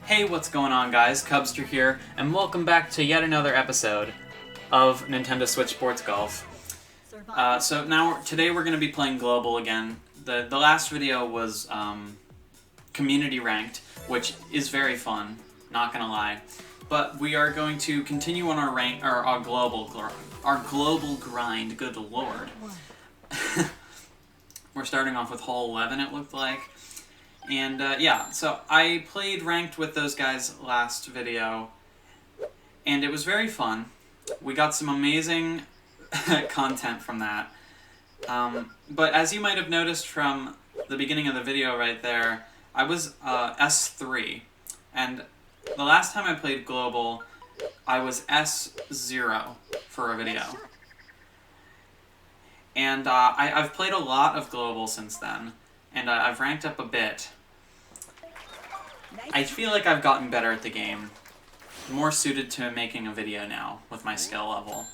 Hey, what's going on, guys? Cubster here, and welcome back to yet another episode of Nintendo Switch Sports Golf. Today we're going to be playing Global again. The last video was community ranked, which is very fun, not gonna lie. But we are going to continue on our global grind. Good lord. We're starting off with hole 11, it looked like. And yeah, so I played ranked with those guys last video, and it was very fun. We got some amazing content from that. But as you might have noticed from the beginning of the video right there, I was S3, and the last time I played Global, I was S0 for a video. And I've played a lot of Global since then, and I've ranked up a bit. I feel like I've gotten better at the game, more suited to making a video now with my skill level.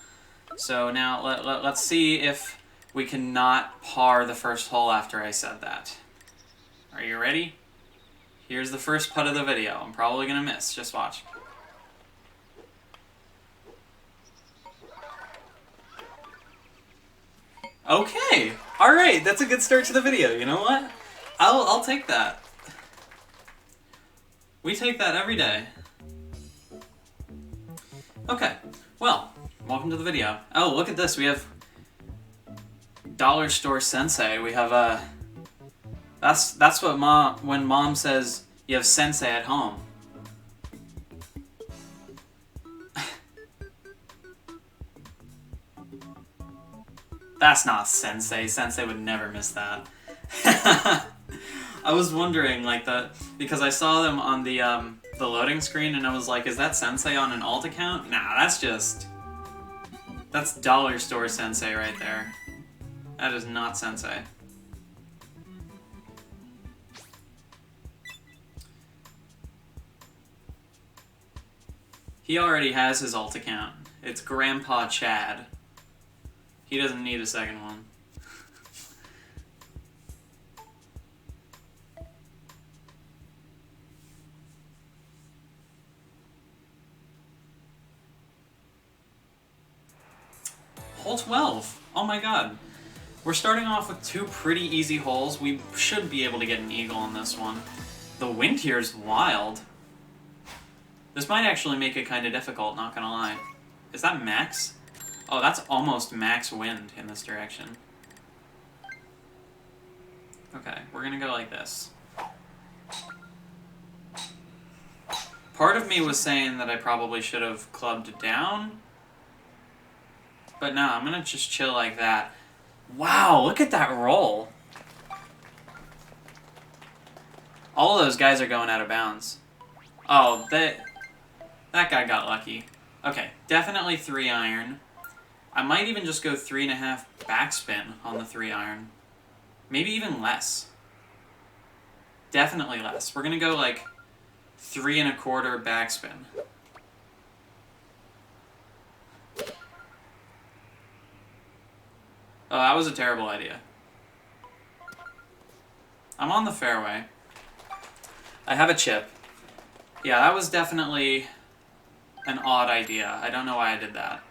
So now let's see if we can not par the first hole after I said that. Are you ready? Here's the first putt of the video. I'm probably gonna miss, just watch. Okay, alright, that's a good start to the video, you know what? I'll take that. We take that every day. Okay, well, welcome to the video. Oh, look at this, we have Dollar Store Sensei. We have that's what when mom says you have sensei at home. That's not sensei. Sensei would never miss that. I was wondering, like, that because I saw them on the loading screen, and I was like, is that Sensei on an alt account? Nah, that's Dollar Store Sensei right there. That is not Sensei. He already has his alt account. It's Grandpa Chad. He doesn't need a second one. Hole 12. Oh my god. We're starting off with two pretty easy holes. We should be able to get an eagle on this one. The wind here is wild. This might actually make it kind of difficult, not gonna lie. Is that max? Oh, that's almost max wind in this direction. Okay, we're gonna go like this. Part of me was saying that I probably should have clubbed down. But no, I'm gonna just chill like that. Wow, look at that roll. All of those guys are going out of bounds. Oh, that guy got lucky. Okay, definitely 3-iron. I might even just go 3.5 backspin on the 3-iron. Maybe even less. Definitely less. We're gonna go like 3.25 backspin. Oh, that was a terrible idea. I'm on the fairway. I have a chip. Yeah, that was definitely an odd idea. I don't know why I did that.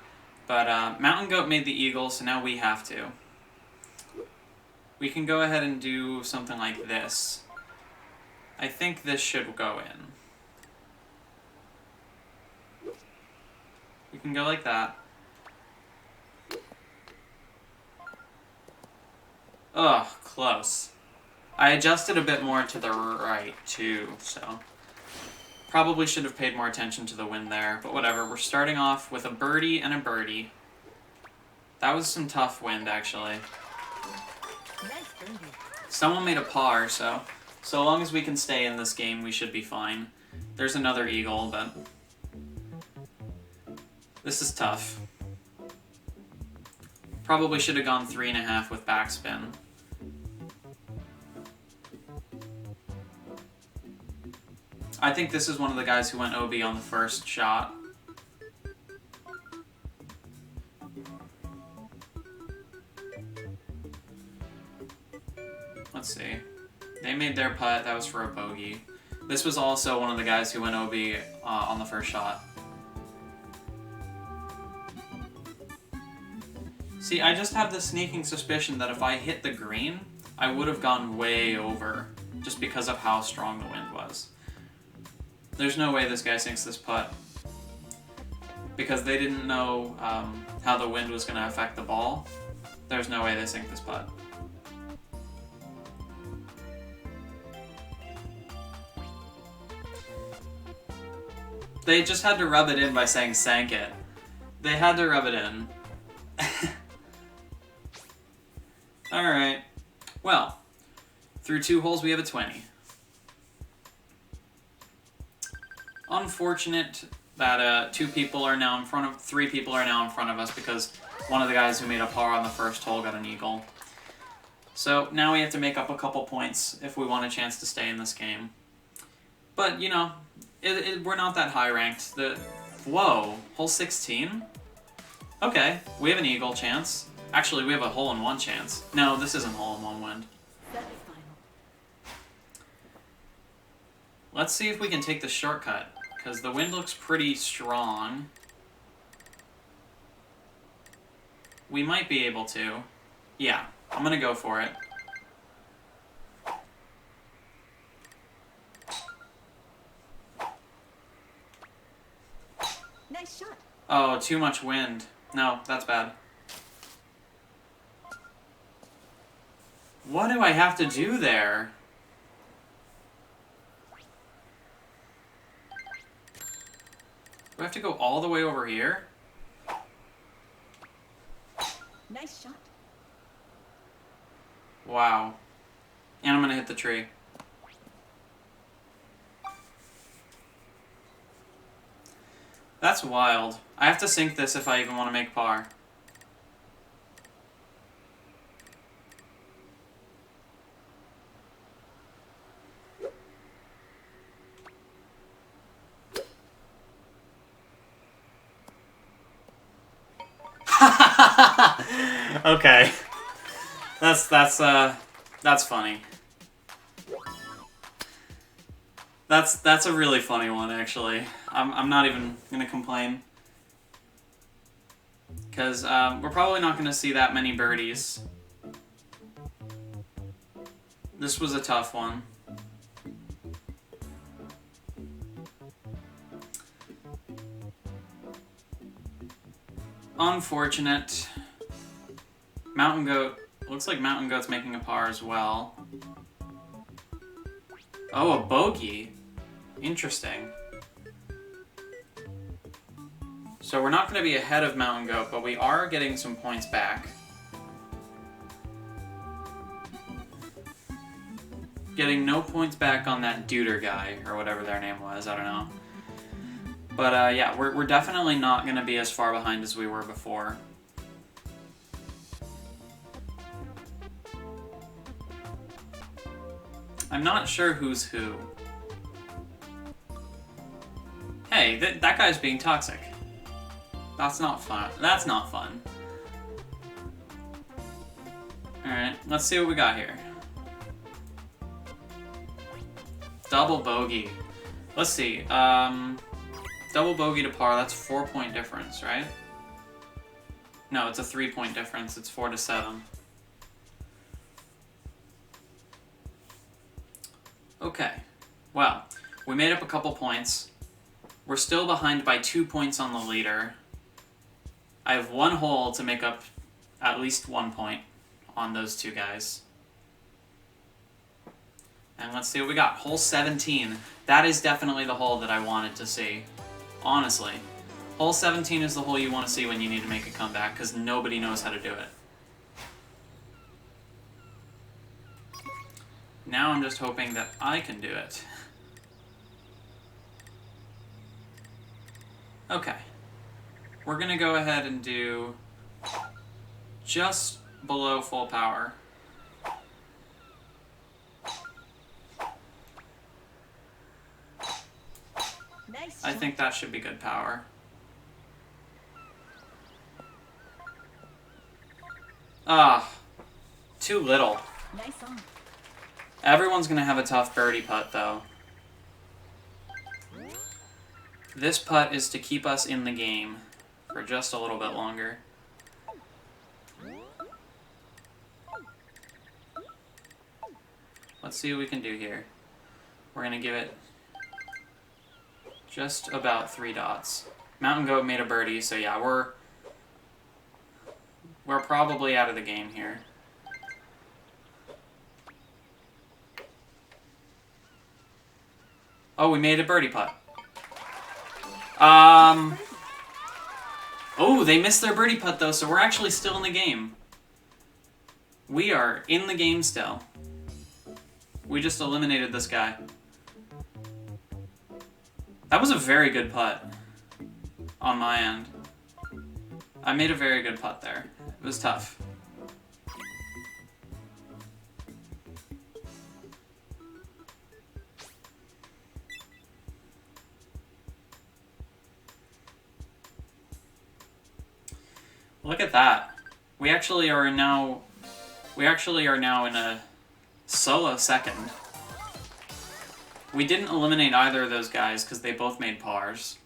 But Mountain Goat made the eagle, so now we have to. We can go ahead and do something like this. I think this should go in. We can go like that. Ugh, close. I adjusted a bit more to the right, too, so... Probably should have paid more attention to the wind there, but whatever. We're starting off with a birdie and a birdie. That was some tough wind, actually. Someone made a par, so long as we can stay in this game, we should be fine. There's another eagle, but... This is tough. Probably should have gone 3.5 with backspin. I think this is one of the guys who went OB on the first shot. Let's see. They made their putt. That was for a bogey. This was also one of the guys who went OB on the first shot. See, I just have this sneaking suspicion that if I hit the green, I would have gone way over, just because of how strong the wind was. There's no way this guy sinks this putt, because they didn't know how the wind was going to affect the ball. There's no way they sink this putt. They just had to rub it in by saying sank it. They had to rub it in. Alright. Well, through 2 holes we have a 20. Unfortunate that 3 people are now in front of us because one of the guys who made a par on the first hole got an eagle. So now we have to make up a couple points if we want a chance to stay in this game. But, you know, we're not that high ranked. Whoa, hole 16? Okay, we have an eagle chance. Actually, we have a hole-in-one chance. No, this isn't hole-in-one wind. Let's see if we can take the shortcut, because the wind looks pretty strong. We might be able to. Yeah, I'm gonna go for it. Nice shot. Oh, too much wind. No, that's bad. What do I have to do there? Do I have to go all the way over here? Nice shot. Wow. And I'm gonna hit the tree. That's wild. I have to sink this if I even want to make par. Okay. That's funny. That's a really funny one, actually. I'm not even gonna complain. Because we're probably not gonna see that many birdies. This was a tough one. Unfortunate. Mountain Goat. Looks like Mountain Goat's making a par as well. Oh, a bogey. Interesting. So we're not going to be ahead of Mountain Goat, but we are getting some points back. Getting no points back on that Duder guy, or whatever their name was, I don't know. But yeah, we're definitely not going to be as far behind as we were before. I'm not sure who's who. Hey, that guy's being toxic. That's not fun. That's not fun. Alright, let's see what we got here. Double bogey. Let's see. Double bogey to par, that's 4-point difference, right? No, it's a 3-point difference. It's 4 to 7. Okay. Well, we made up a couple points. We're still behind by 2 points on the leader. I have 1 hole to make up at least 1 point on those 2 guys. And let's see what we got. Hole 17. That is definitely the hole that I wanted to see. Honestly. Hole 17 is the hole you want to see when you need to make a comeback, because nobody knows how to do it. Now I'm just hoping that I can do it. Okay. We're going to go ahead and do just below full power. Nice. I think that should be good power. Ah, too little. Nice on. Everyone's going to have a tough birdie putt, though. This putt is to keep us in the game for just a little bit longer. Let's see what we can do here. We're going to give it just about 3 dots. Mountain Goat made a birdie, so yeah, we're probably out of the game here. Oh, we made a birdie putt. Oh, they missed their birdie putt though, so we're actually still in the game. We are in the game still. We just eliminated this guy. That was a very good putt on my end. I made a very good putt there. It was tough. Look at that. We actually are now in a solo second. We didn't eliminate either of those guys because they both made pars.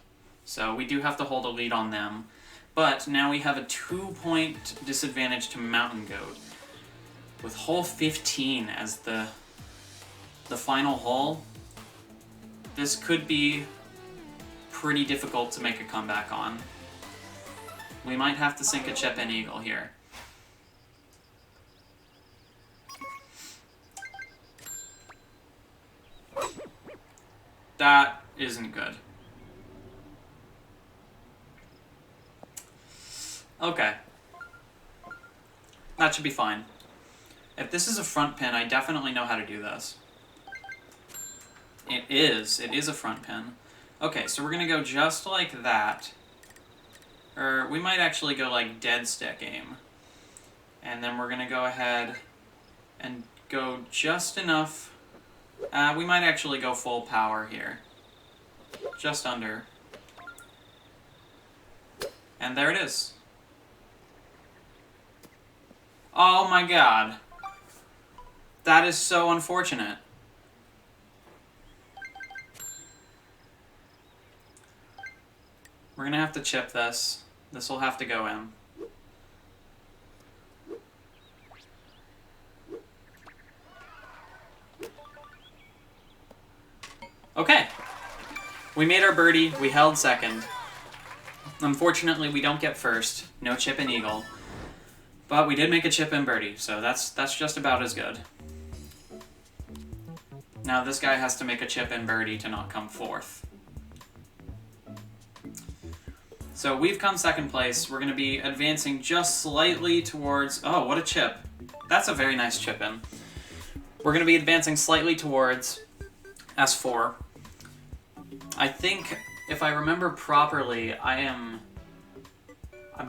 So we do have to hold a lead on them. But now we have a 2-point disadvantage to Mountain Goat. With hole 15 as the final hole, this could be pretty difficult to make a comeback on. We might have to sink a chip-in eagle here. That isn't good. Okay. That should be fine. If this is a front pin, I definitely know how to do this. It is a front pin. Okay, so we're gonna go just like that. Or we might actually go like dead stick aim. And then we're gonna go ahead and go just enough. We might actually go full power here. Just under. And there it is. Oh my god. That is so unfortunate. We're gonna have to chip this. This will have to go in. Okay. We made our birdie. We held second. Unfortunately, we don't get first. No chip and eagle. But we did make a chip and birdie, so that's just about as good. Now this guy has to make a chip and birdie to not come fourth. So we've come second place. We're going to be advancing just slightly towards... Oh, what a chip. That's a very nice chip in. We're going to be advancing slightly towards S4. I think, if I remember properly, I'm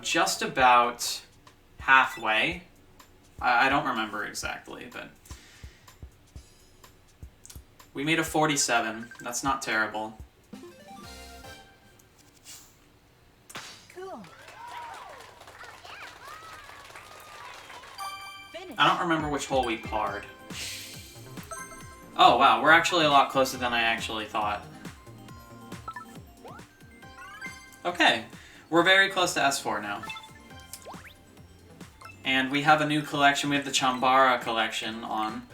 just about halfway. I don't remember exactly, but... We made a 47. That's not terrible. Cool. Finish. I don't remember which hole we parred. Oh, wow. We're actually a lot closer than I actually thought. Okay. We're very close to S4 now. And we have a new collection. We have the Chambara collection on.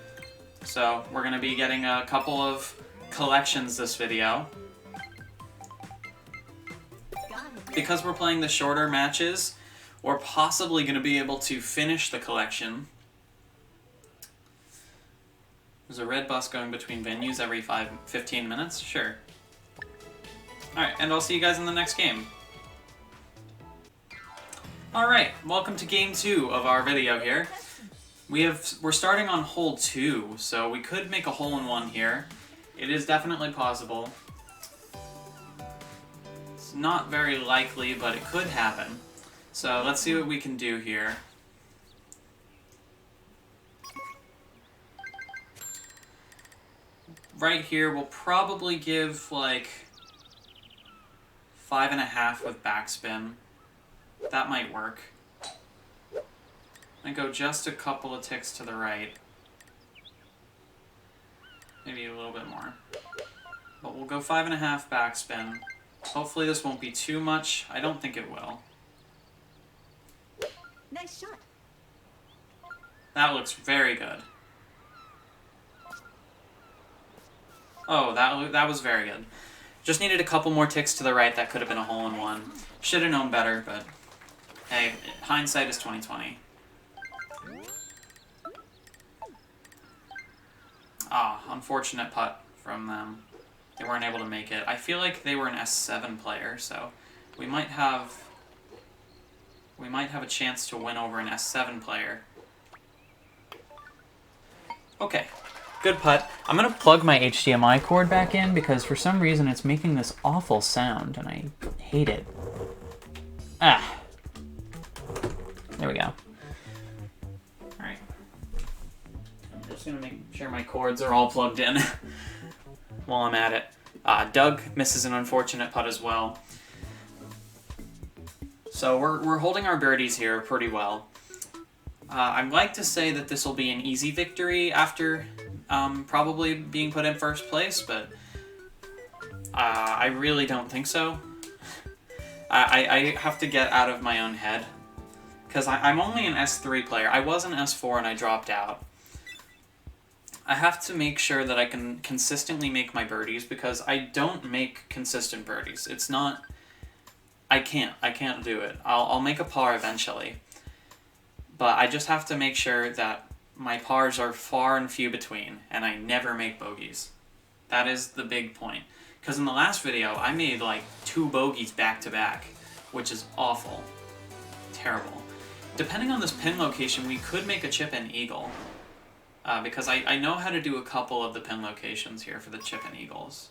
So we're going to be getting a couple of collections this video. Because we're playing the shorter matches, we're possibly going to be able to finish the collection. There's a red bus going between venues every 15 minutes? Sure. Alright, and I'll see you guys in the next game. Alright, welcome to game 2 of our video here. We're starting on hole 2, so we could make a hole-in-one here. It is definitely possible. It's not very likely, but it could happen. So let's see what we can do here. Right here, we'll probably give, like, 5.5 with backspin. That might work. And go just a couple of ticks to the right. Maybe a little bit more. But we'll go 5.5 backspin. Hopefully this won't be too much. I don't think it will. Nice shot. That looks very good. Oh, that was very good. Just needed a couple more ticks to the right. That could have been a hole-in-one. Should have known better, but hey, hindsight is 20/20. Ah, unfortunate putt from them. They weren't able to make it. I feel like they were an S7 player, so we might have a chance to win over an S7 player. Okay, good putt. I'm gonna plug my HDMI cord back in because for some reason it's making this awful sound and I hate it. Ah, there we go. All right, I'm just gonna make sure my cords are all plugged in while I'm at it. Doug misses an unfortunate putt as well. So we're holding our birdies here pretty well. I'd like to say that this will be an easy victory after probably being put in first place, but I really don't think so. I have to get out of my own head, because I'm only an S3 player. I was an S4 and I dropped out. I have to make sure that I can consistently make my birdies, because I don't make consistent birdies. It's not... I can't do it. I'll make a par eventually. But I just have to make sure that my pars are far and few between, and I never make bogeys. That is the big point. Because in the last video, I made like 2 bogeys back to back, which is awful. Terrible. Depending on this pin location, we could make a chip-in eagle. Because I know how to do a couple of the pin locations here for the chip-in eagles.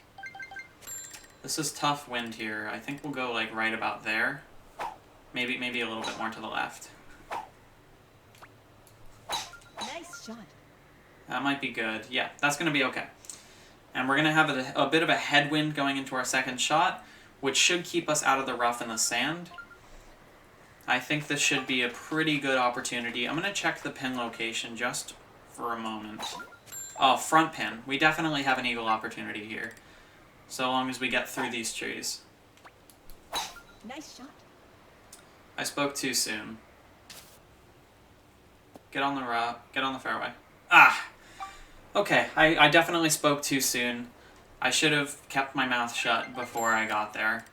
This is tough wind here. I think we'll go like right about there. Maybe a little bit more to the left. Nice shot. That might be good. Yeah, that's going to be okay. And we're going to have a bit of a headwind going into our second shot, which should keep us out of the rough and the sand. I think this should be a pretty good opportunity. I'm going to check the pin location just for a moment. Oh, front pin. We definitely have an eagle opportunity here, so long as we get through these trees. Nice shot. I spoke too soon. Get on the fairway. Ah! Okay, I definitely spoke too soon. I should have kept my mouth shut before I got there.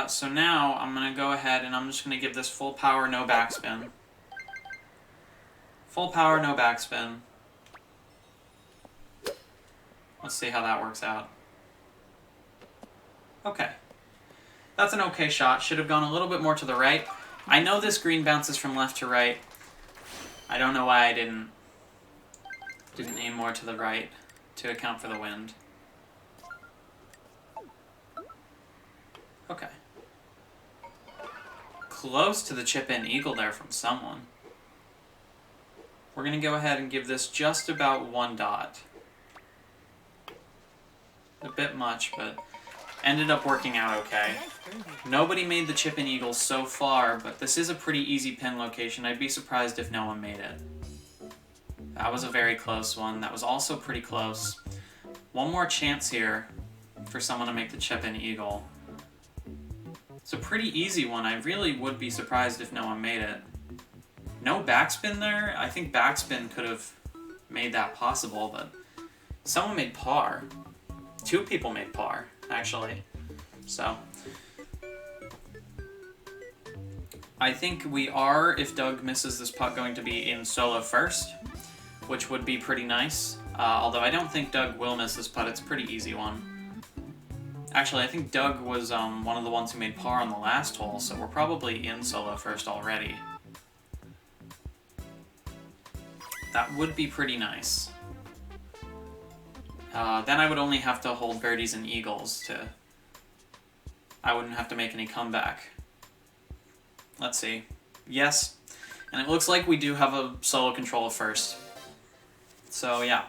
So now I'm going to go ahead and I'm just going to give this full power, no backspin. Full power, no backspin. Let's see how that works out. Okay. That's an okay shot. Should have gone a little bit more to the right. I know this green bounces from left to right. I don't know why I didn't aim more to the right to account for the wind. Okay. Close to the chip-in eagle there from someone. We're going to go ahead and give this just about 1 dot. A bit much, but ended up working out okay. Nobody made the chip-in eagle so far, but this is a pretty easy pin location. I'd be surprised if no one made it. That was a very close one. That was also pretty close. One more chance here for someone to make the chip-in eagle. It's a pretty easy one. I really would be surprised if no one made it. No backspin there? I think backspin could have made that possible, but someone made par. 2 people made par, actually. So I think we are, if Doug misses this putt, going to be in solo first, which would be pretty nice. Although I don't think Doug will miss this putt. It's a pretty easy one. Actually, I think Doug was one of the ones who made par on the last hole, so we're probably in solo first already. That would be pretty nice. Then I would only have to hold birdies and eagles to... I wouldn't have to make any comeback. Let's see. Yes. And it looks like we do have a solo control of first. So, yeah.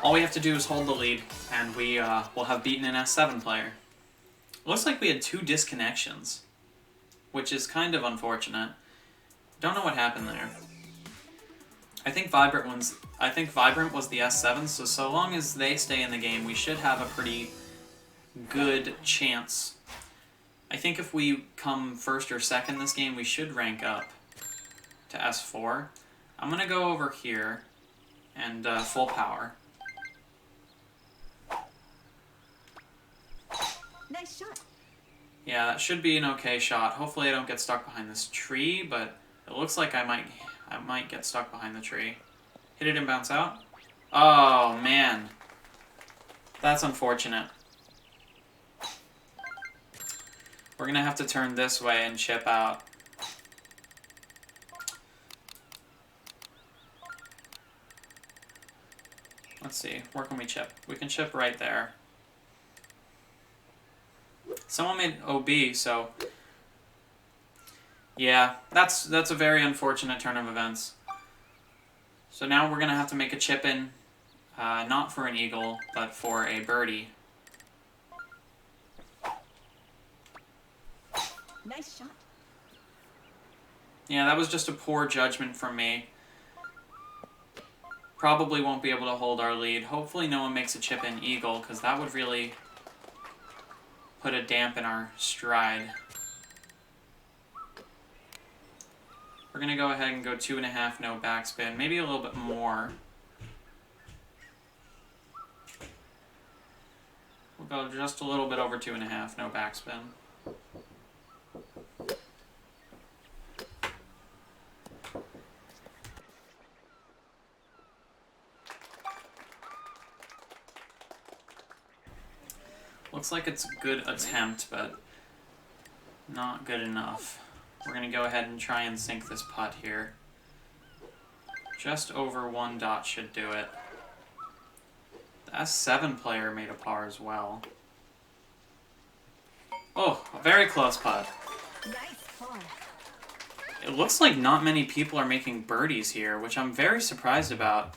All we have to do is hold the lead, and we will have beaten an S7 player. Looks like we had 2 disconnections, which is kind of unfortunate. Don't know what happened there. I think Vibrant was the S7, so long as they stay in the game, we should have a pretty good chance. I think if we come first or second this game, we should rank up to S4. I'm gonna go over here and full power. Nice shot. Yeah, that should be an okay shot. Hopefully I don't get stuck behind this tree, but it looks like I might get stuck behind the tree. Hit it and bounce out. Oh, man. That's unfortunate. We're gonna have to turn this way and chip out. Let's see, where can we chip? We can chip right there. Someone made OB, so... yeah, that's a very unfortunate turn of events. So now we're gonna have to make a chip in, not for an eagle, but for a birdie. Nice shot. Yeah, that was just a poor judgment from me. Probably won't be able to hold our lead. Hopefully no one makes a chip in eagle, because that would really put a damp in our stride. We're going to go ahead and go 2.5, no backspin. Maybe a little bit more. We'll go just a little bit over 2.5, no backspin. Looks like it's a good attempt, but not good enough. We're going to go ahead and try and sink this putt here. Just over 1 dot should do it. The S7 player made a par as well. Oh, a very close putt. Nice par. It looks like not many people are making birdies here, which I'm very surprised about.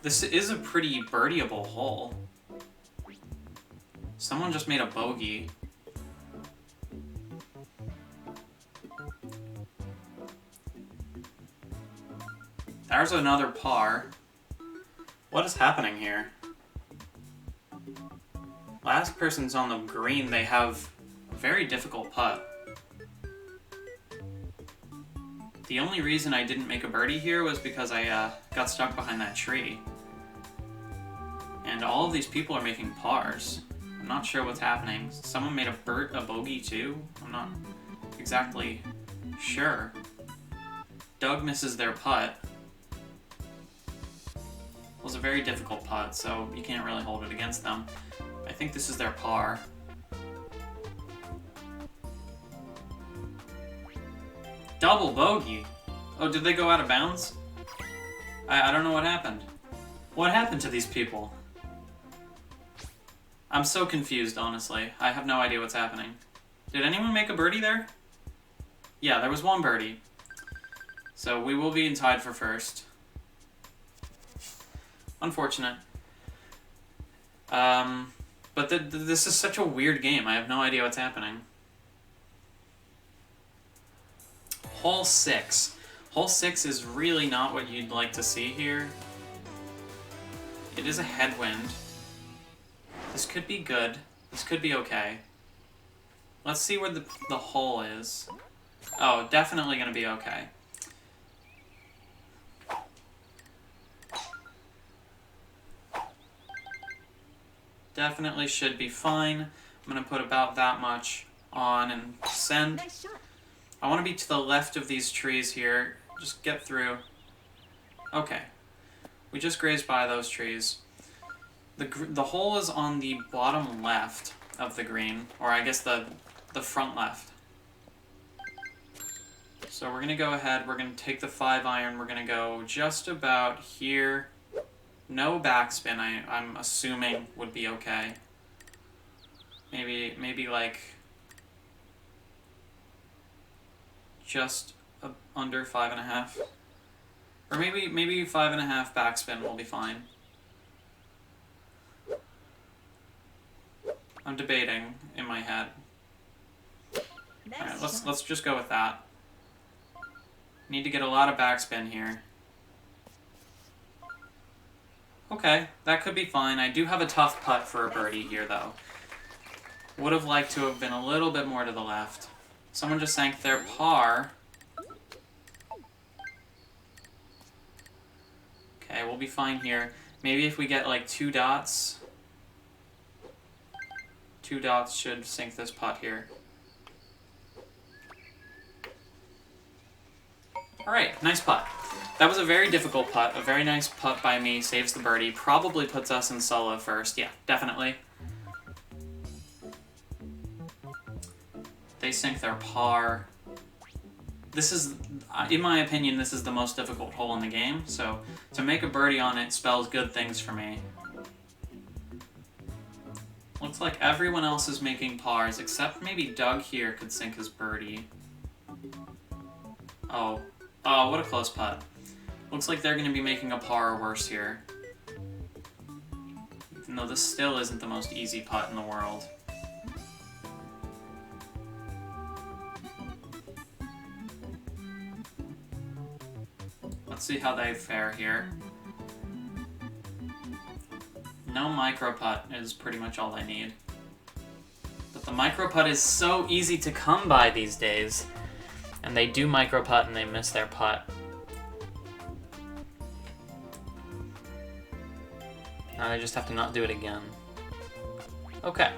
This is a pretty birdieable hole. Someone just made a bogey. There's another par. What is happening here? Last person's on the green, they have a very difficult putt. The only reason I didn't make a birdie here was because I got stuck behind that tree. And all of these people are making pars. I'm not sure what's happening. Someone made a bogey too? I'm not exactly sure. Doug misses their putt. It was a very difficult putt, so you can't really hold it against them. I think this is their par. Double bogey! Oh, did they go out of bounds? I don't know what happened. What happened to these people? I'm so confused, honestly. I have no idea what's happening. Did anyone make a birdie there? Yeah, there was one birdie. So we will be tied for first. Unfortunate. But this is such a weird game. I have no idea what's happening. Hole 6. Hole 6 is really not what you'd like to see here. It is a headwind. This could be good. This could be okay. Let's see where the hole is. Oh, definitely going to be okay. Definitely should be fine. I'm going to put about that much on and send. Nice shot. I want to be to the left of these trees here. Just get through. Okay. We just grazed by those trees. The hole is on the bottom left of the green, or I guess the front left. So we're going to go ahead, we're going to take the 5-iron, we're going to go just about here. No backspin, I'm assuming would be okay. Maybe like just under 5.5. Or maybe 5.5 backspin will be fine. I'm debating in my head. Nice Alright, shot. let's just go with that. Need to get a lot of backspin here. Okay, that could be fine. I do have a tough putt for a birdie here, though. Would have liked to have been a little bit more to the left. Someone just sank their par. Okay, we'll be fine here. Maybe if we get like 2 dots. 2 dots should sink this putt here. Alright, nice putt. That was a very difficult putt. A very nice putt by me. Saves the birdie. Probably puts us in solo first. Yeah, definitely. They sink their par. This is, in my opinion, this is the most difficult hole in the game. So to make a birdie on it spells good things for me. Looks like everyone else is making pars, except maybe Doug here could sink his birdie. Oh. Oh, what a close putt. Looks like they're going to be making a par or worse here. Even though this still isn't the most easy putt in the world. Let's see how they fare here. No micro putt is pretty much all I need. But the micro putt is so easy to come by these days. And they do micro putt and they miss their putt. Now they just have to not do it again. Okay.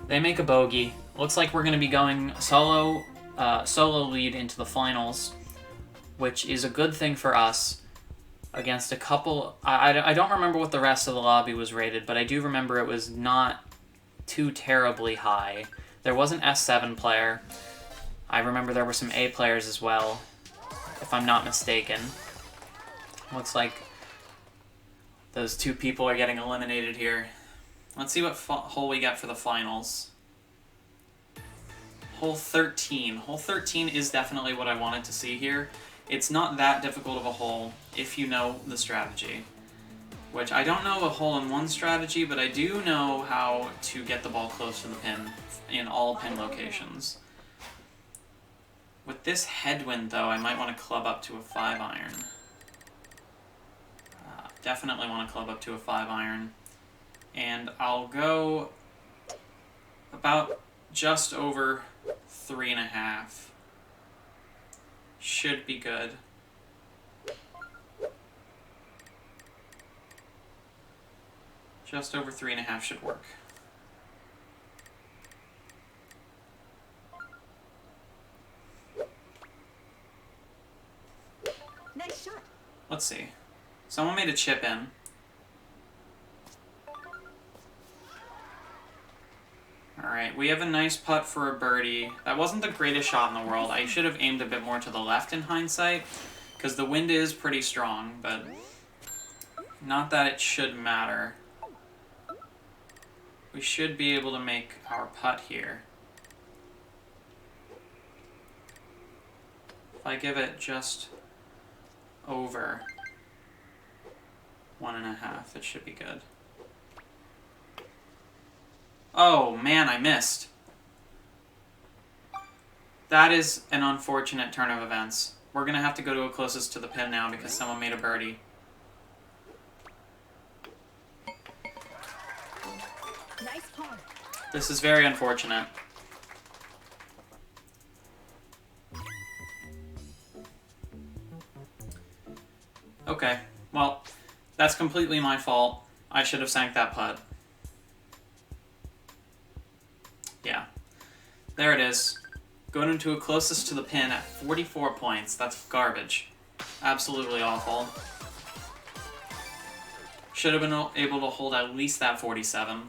They make a bogey. Looks like we're going to be going solo lead into the finals, which is a good thing for us against a couple... I don't remember what the rest of the lobby was rated, but I do remember it was not too terribly high. There was an S7 player. I remember there were some A players as well, if I'm not mistaken. Looks like those 2 people are getting eliminated here. Let's see what hole we get for the finals. Hole 13. Hole 13 is definitely what I wanted to see here. It's not that difficult of a hole if you know the strategy. Which, I don't know a hole-in-one strategy, but I do know how to get the ball close to the pin in all pin locations. With this headwind, though, I might want to club up to a 5-iron. Definitely want to club up to a 5-iron. And I'll go about just over 3.5. Should be good. Just over 3.5 should work. Nice shot. Let's see. Someone made a chip in. Alright, we have a nice putt for a birdie. That wasn't the greatest shot in the world. I should have aimed a bit more to the left in hindsight, because the wind is pretty strong, but not that it should matter. We should be able to make our putt here. If I give it just over 1.5, it should be good. Oh man, I missed. That is an unfortunate turn of events. We're gonna have to go to a closest to the pin now because someone made a birdie. Nice par. This is very unfortunate. Okay, well, that's completely my fault. I should have sank that putt. Yeah. There it is. Going into a closest to the pin at 44 points. That's garbage. Absolutely awful. Should have been able to hold at least that 47.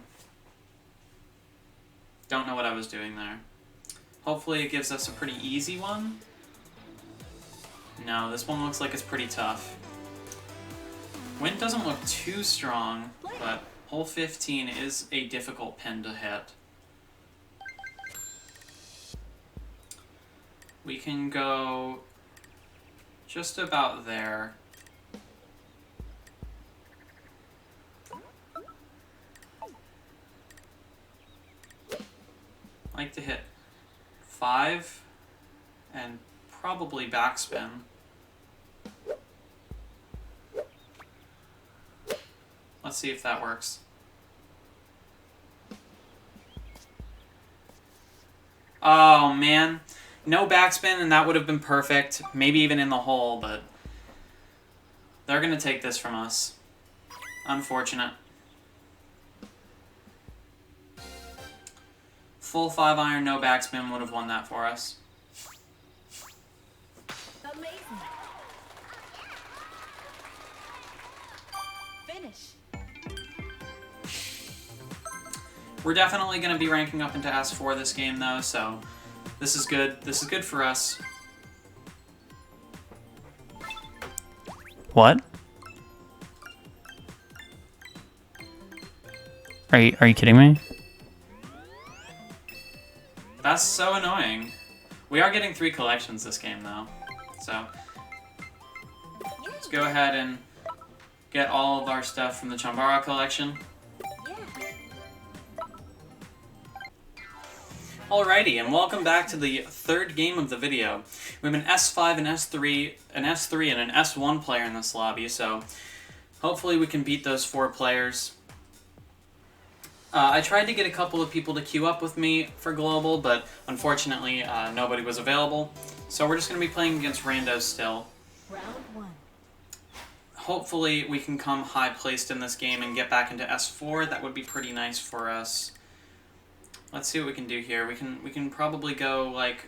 Don't know what I was doing there. Hopefully it gives us a pretty easy one. No, this one looks like it's pretty tough. Wind doesn't look too strong, but hole 15 is a difficult pin to hit. We can go just about there. I like to hit 5 and probably backspin. Let's see if that works. Oh, man. No backspin, and that would have been perfect. Maybe even in the hole, but they're going to take this from us. Unfortunate. Full 5-iron, no backspin would have won that for us. Amazing. Finish. We're definitely going to be ranking up into S4 this game, though, so this is good. This is good for us. What? Are you kidding me? That's so annoying. We are getting 3 collections this game, though. So, let's go ahead and get all of our stuff from the Chambara collection. Alrighty, and welcome back to the third game of the video. We have an S5, an S3, an S3, and an S1 player in this lobby, so hopefully we can beat those 4 players. I tried to get a couple of people to queue up with me for Global, but unfortunately nobody was available. So we're just going to be playing against randos still. Round 1. Hopefully we can come high placed in this game and get back into S4. That would be pretty nice for us. Let's see what we can do here. We can probably go like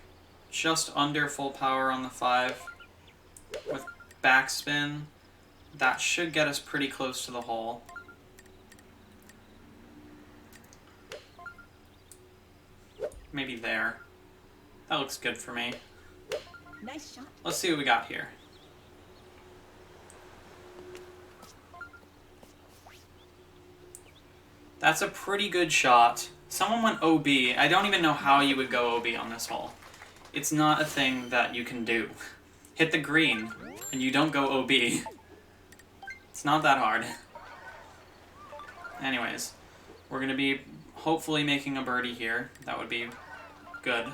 just under full power on the 5 with backspin. That should get us pretty close to the hole. Maybe there. That looks good for me. Nice shot. Let's see what we got here. That's a pretty good shot. Someone went OB. I don't even know how you would go OB on this hole. It's not a thing that you can do. Hit the green, and you don't go OB. It's not that hard. Anyways, we're going to be hopefully making a birdie here. That would be good.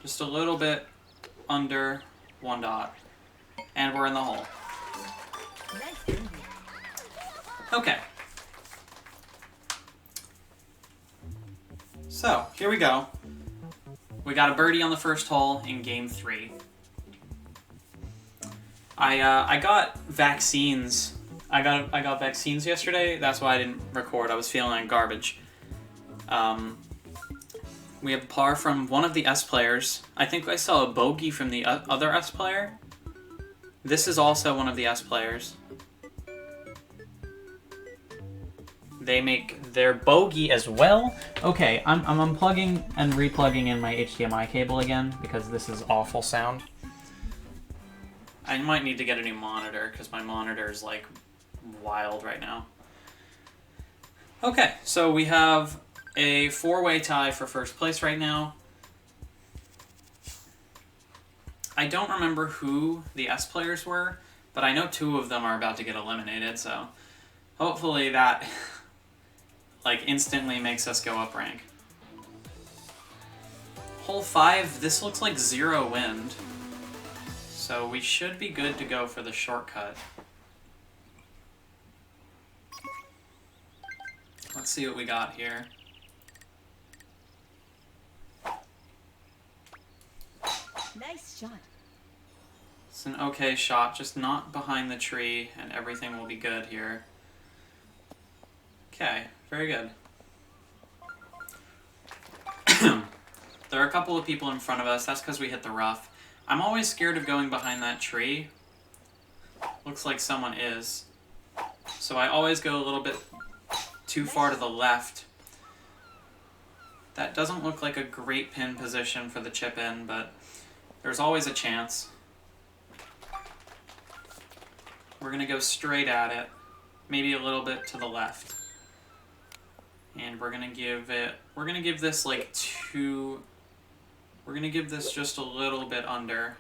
Just a little bit under 1 dot. And we're in the hole. Nice. Okay. So, here we go. We got a birdie on the first hole in game 3. I got vaccines. I got vaccines yesterday. That's why I didn't record. I was feeling like garbage. We have par from one of the S players. I think I saw a bogey from the other S player. This is also one of the S players. They make their bogey as well. Okay, I'm unplugging and replugging in my HDMI cable again because this is awful sound. I might need to get a new monitor because my monitor is like wild right now. Okay, so we have a 4-way tie for first place right now. I don't remember who the S players were, but I know 2 of them are about to get eliminated, so hopefully that like instantly makes us go up rank. Hole 5, this looks like 0 wind, so we should be good to go for the shortcut. Let's see what we got here. Nice shot. It's an okay shot, just not behind the tree, and everything will be good here. Okay, very good. There are a couple of people in front of us. That's because we hit the rough. I'm always scared of going behind that tree. Looks like someone is. So I always go a little bit too far to the left. That doesn't look like a great pin position for the chip in, but there's always a chance. We're going to go straight at it, maybe a little bit to the left. And we're going to give this like 2, we're going to give this just a little bit under.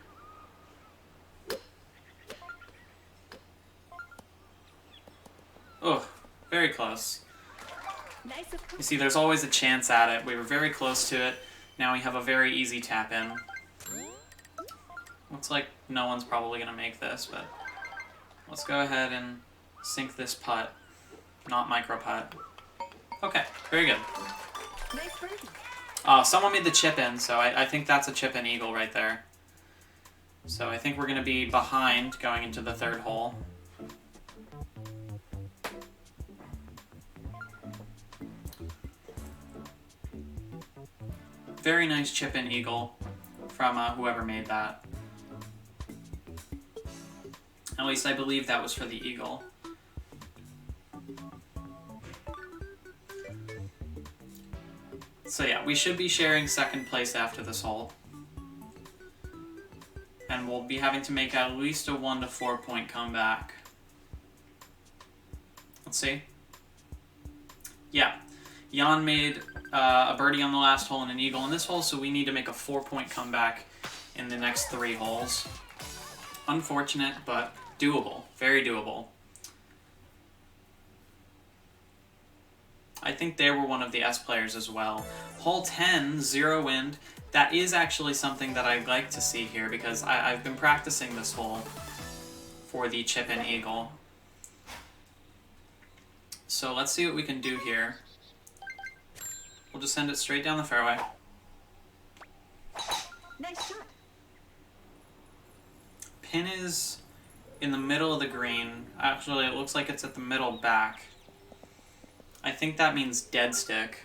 Oh, very close. Nice. You see, there's always a chance at it. We were very close to it. Now we have a very easy tap in. Looks like no one's probably going to make this, but let's go ahead and sink this putt. not micro putt. Okay, very good. Nice birdie. Oh, someone made the chip in, so I think that's a chip in eagle right there. So I think we're going to be behind going into the third hole. Very nice chip in eagle from whoever made that. At least I believe that was for the eagle. So yeah, we should be sharing second place after this hole. And we'll be having to make at least a 1 to 4 point comeback. Let's see. Yeah, Jan made a birdie on the last hole and an eagle in this hole, so we need to make a 4-point comeback in the next 3 holes. Unfortunate, but doable. Very doable. I think they were one of the S players as well. Hole 10, 0 wind. That is actually something that I'd like to see here because I've been practicing this hole for the chip in eagle. So let's see what we can do here. We'll just send it straight down the fairway. Nice shot. Pin is in the middle of the green. Actually, it looks like it's at the middle back. I think that means dead stick.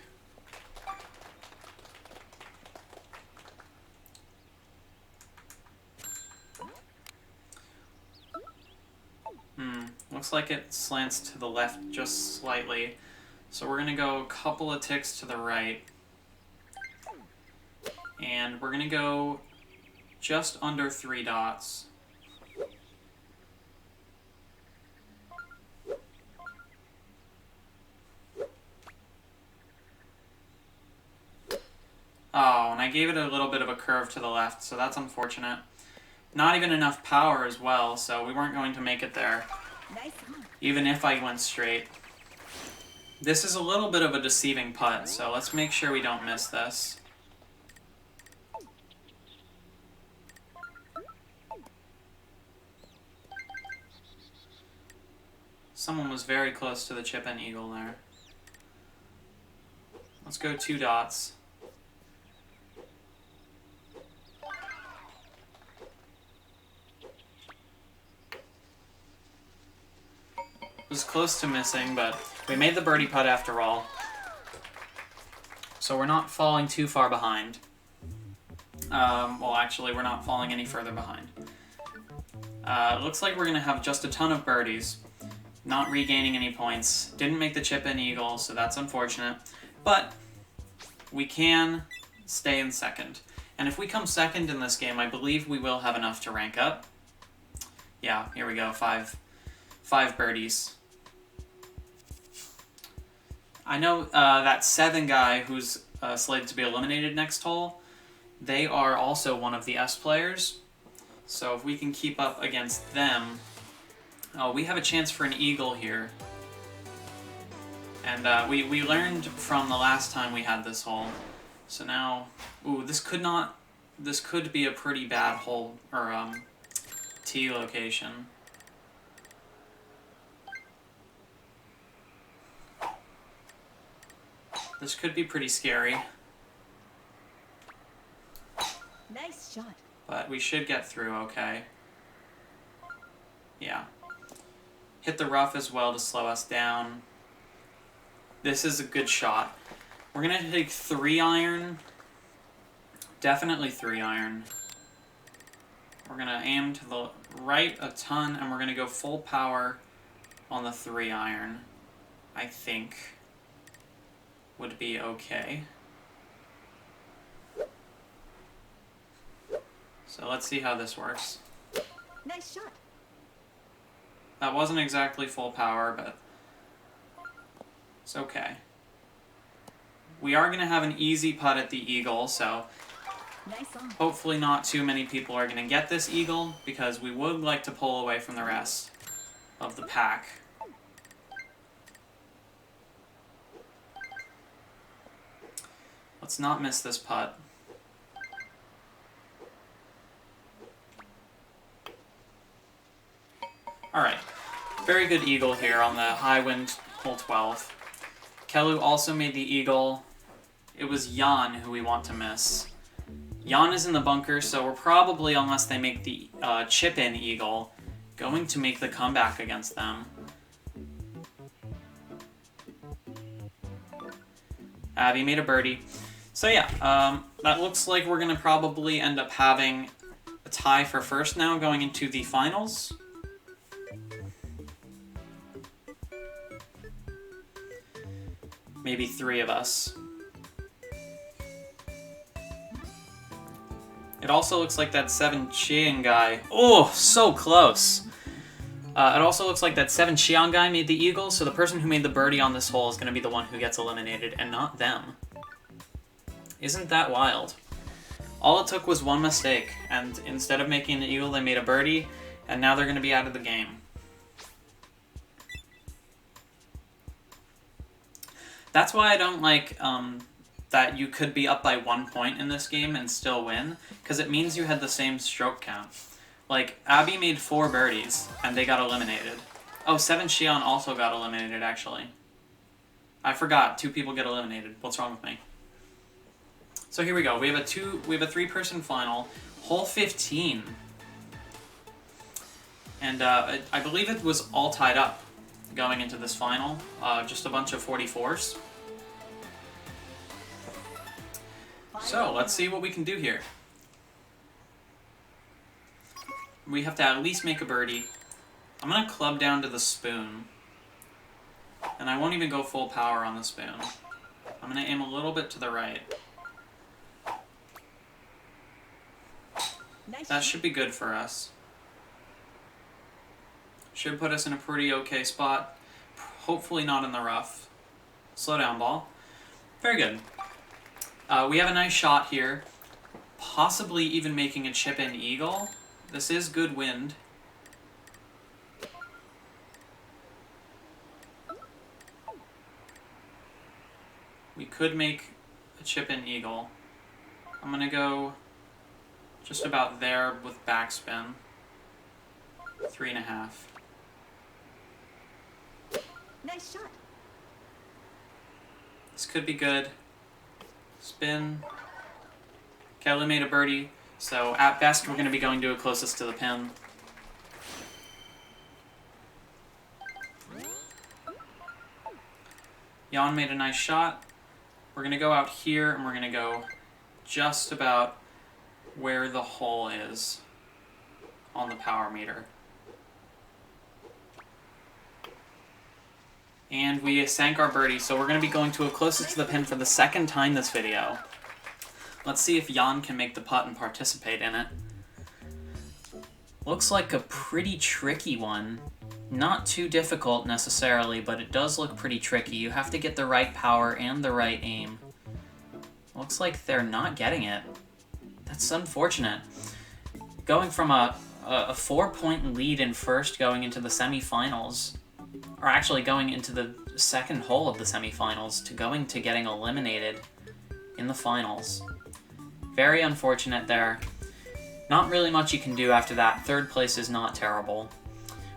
Looks like it slants to the left just slightly. So we're going to go a couple of ticks to the right. And we're going to go just under 3 dots. Oh, and I gave it a little bit of a curve to the left, so that's unfortunate. Not even enough power as well, so we weren't going to make it there. Nice one. Even if I went straight. This is a little bit of a deceiving putt, so let's make sure we don't miss this. Someone was very close to the chip in eagle there. Let's go 2 dots. It was close to missing, but we made the birdie putt after all. So we're not falling too far behind. Well, actually, we're not falling any further behind. It looks like we're going to have just a ton of birdies. Not regaining any points. Didn't make the chip in eagle, so that's unfortunate. But we can stay in second. And if we come second in this game, I believe we will have enough to rank up. Yeah, here we go. Five birdies. I know that 7 guy who's slated to be eliminated next hole, they are also one of the S players. So if we can keep up against them, we have a chance for an eagle here. And we learned from the last time we had this hole. So now, ooh, this could be a pretty bad hole, or tee location. This could be pretty scary. Nice shot. But we should get through okay. Yeah. Hit the rough as well to slow us down. This is a good shot. We're going to take 3-iron. Definitely 3-iron. We're going to aim to the right a ton, and we're going to go full power on the 3-iron. I think would be okay. So let's see how this works. Nice shot. That wasn't exactly full power, but it's okay. We are going to have an easy putt at the eagle, so Nice on. hopefully not too many people are going to get this eagle, because we would like to pull away from the rest of the pack. Let's not miss this putt. Alright, very good eagle here on the high wind hole 12. Kelu also made the eagle. It was Jan who we want to miss. Jan is in the bunker, so we're probably, unless they make the chip-in eagle, going to make the comeback against them. Abby made a birdie. So yeah, that looks like we're going to probably end up having a tie for first now going into the finals. Maybe 3 of us. It also looks like that 7 Qian guy. Oh, so close. It also looks like that 7 Qian guy made the eagle, so the person who made the birdie on this hole is going to be the one who gets eliminated, and not them. Isn't that wild? All it took was one mistake, and instead of making the eagle, they made a birdie, and now they're going to be out of the game. That's why I don't like that you could be up by 1 point in this game and still win, because it means you had the same stroke count. Like, Abby made 4 birdies, and they got eliminated. Oh, 7 Xian also got eliminated, actually. I forgot, 2 people get eliminated. What's wrong with me? So here we go. We have a 3-person final, hole 15. And I believe it was all tied up going into this final. Just a bunch of 44s. So, let's see what we can do here. We have to at least make a birdie. I'm going to club down to the spoon. And I won't even go full power on the spoon. I'm going to aim a little bit to the right. That should be good for us. Should put us in a pretty okay spot. Hopefully not in the rough. Slow down, ball. Very good. We have a nice shot here. Possibly even making a chip-in eagle. This is good wind. We could make a chip-in eagle. I'm going to go just about there with backspin. 3.5. Nice shot. This could be good. Spin. Kelly made a birdie, so at best we're going to be going to it closest to the pin. Jan made a nice shot. We're going to go out here, and we're going to go just about where the hole is on the power meter. And we sank our birdie, so we're going to be going to it closest to the pin for the 2nd time this video. Let's see if Jan can make the putt and participate in it. Looks like a pretty tricky one. Not too difficult necessarily, but it does look pretty tricky. You have to get the right power and the right aim. Looks like they're not getting it. That's unfortunate. Going from a 4-point lead in first going into the semifinals, or actually going into the 2nd hole of the semifinals, to going to getting eliminated in the finals. Very unfortunate there. Not really much you can do after that. 3rd place is not terrible.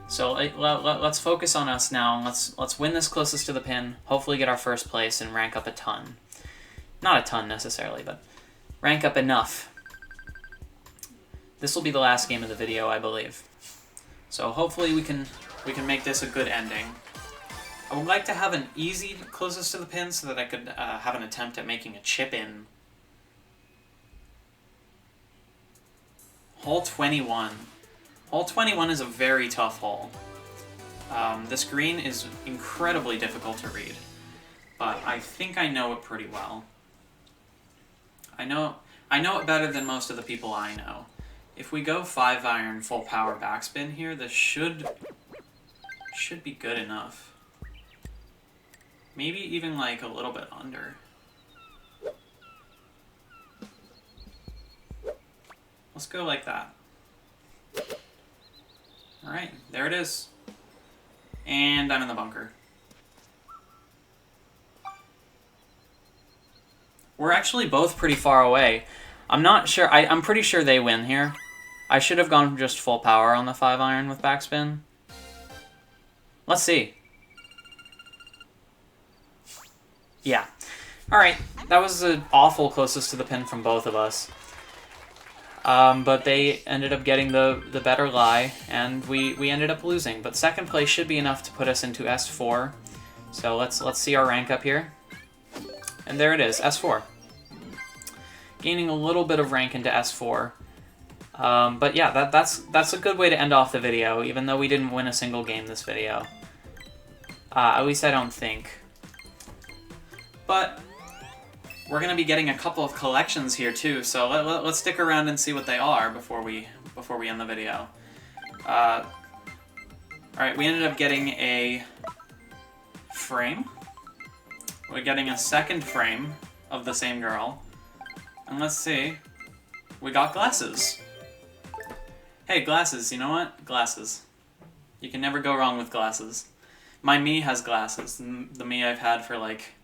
So let's focus on us now. Let's win this closest to the pin, hopefully get our 1st place and rank up a ton. Not a ton necessarily, but rank up enough. This will be the last game of the video, I believe. So hopefully we can make this a good ending. I would like to have an easy closest to the pin so that I could have an attempt at making a chip-in. Hole 21. Hole 21 is a very tough hole. This green is incredibly difficult to read, but I think I know it pretty well. I know it better than most of the people I know. If we go 5-iron full power backspin here, this should be good enough. Maybe even like a little bit under. Let's go like that. Alright, there it is. And I'm in the bunker. We're actually both pretty far away. I'm not sure, I'm pretty sure they win here. I should have gone just full power on the 5-iron with backspin. Let's see. Yeah. Alright, that was an awful closest to the pin from both of us. But they ended up getting the better lie, and we ended up losing. But second place should be enough to put us into S4. So let's see our rank up here. And there it is, S4. Gaining a little bit of rank into S4. But yeah, that's a good way to end off the video, even though we didn't win a single game this video. At least I don't think. But we're going to be getting a couple of collections here too, so let's stick around and see what they are before we end the video. Alright, we ended up getting a frame. We're getting a second frame of the same girl. And let's see. We got glasses. Hey, glasses, you know what? Glasses. You can never go wrong with glasses. My Mii has glasses. The Mii I've had for like...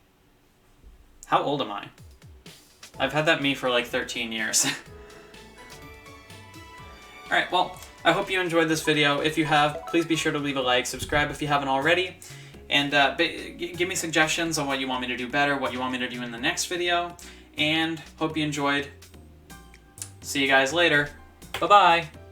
How old am I? I've had that Mii for like 13 years. Alright, well, I hope you enjoyed this video. If you have, please be sure to leave a like, subscribe if you haven't already, and give me suggestions on what you want me to do better, what you want me to do in the next video, and hope you enjoyed. See you guys later. Bye-bye!